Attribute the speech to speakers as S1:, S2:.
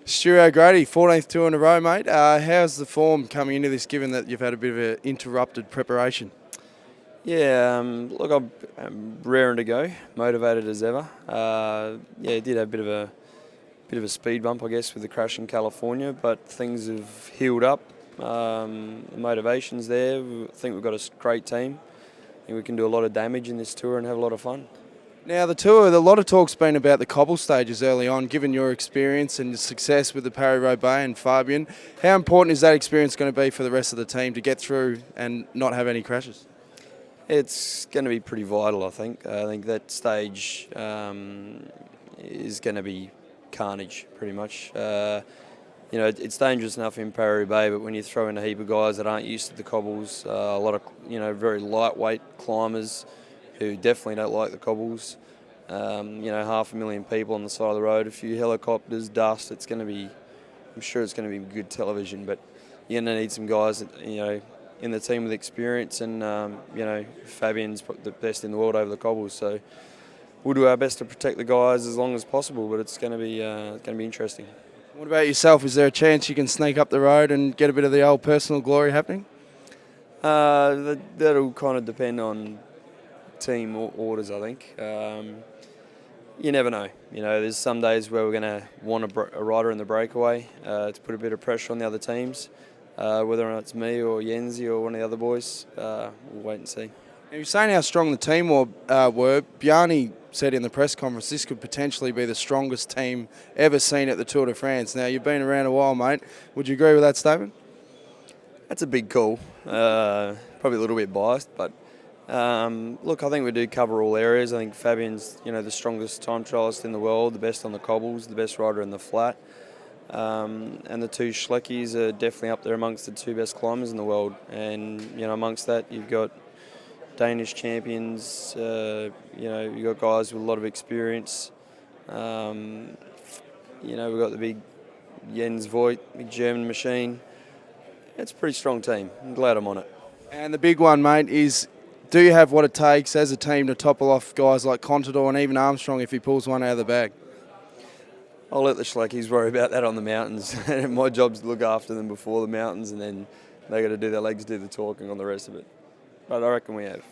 S1: Stuart O'Grady, 14th tour in a row, mate. How's the form coming into this, given that you've had a bit of an interrupted preparation?
S2: Yeah, look, I'm raring to go, motivated as ever. Yeah, did have a bit of a speed bump, I guess, with the crash in California, but things have healed up. The motivation's there. I think we've got a great team. I think we can do a lot of damage in this tour and have a lot of fun.
S1: Now, the tour, a lot of talk's been about the cobble stages early on, given your experience and your success with the Paris-Roubaix and Fabian. How important is that experience going to be for the rest of the team to get through and not have any crashes?
S2: It's going to be pretty vital, I think. I think that stage is going to be carnage, pretty much. It's dangerous enough in Paris-Roubaix, but when you throw in a heap of guys that aren't used to the cobbles, a lot of very lightweight climbers who definitely don't like the cobbles. 500,000 people on the side of the road, a few helicopters, dust. I'm sure it's going to be good television, but you're going to need some guys that, in the team with experience, and Fabian's the best in the world over the cobbles, so we'll do our best to protect the guys as long as possible. But it's going to be interesting.
S1: What about yourself? Is there a chance you can sneak up the road and get a bit of the old personal glory happening?
S2: That'll kind of depend on team orders, I think. You never know. There's some days where we're going to want a rider in the breakaway to put a bit of pressure on the other teams. Whether or not it's me or Yenzi or one of the other boys, we'll wait and see.
S1: You're saying how strong the team were. Bjarni said in the press conference this could potentially be the strongest team ever seen at the Tour de France. Now, you've been around a while, mate. Would you agree with that statement?
S2: That's a big call. Probably a little bit biased, but look, I think we do cover all areas. I think Fabian's the strongest time trialist in the world, the best on the cobbles, the best rider in the flat. And the two Schleckies are definitely up there amongst the two best climbers in the world. And amongst that, you've got Danish champions. You've got guys with a lot of experience. We've got the big Jens Voigt, big German machine. It's a pretty strong team. I'm glad I'm on it.
S1: And the big one, mate, is do you have what it takes as a team to topple off guys like Contador and even Armstrong if he pulls one out of the bag?
S2: I'll let the Schleckies worry about that on the mountains. My job's to look after them before the mountains, and then they got to do their legs do the talking on the rest of it. But I reckon we have.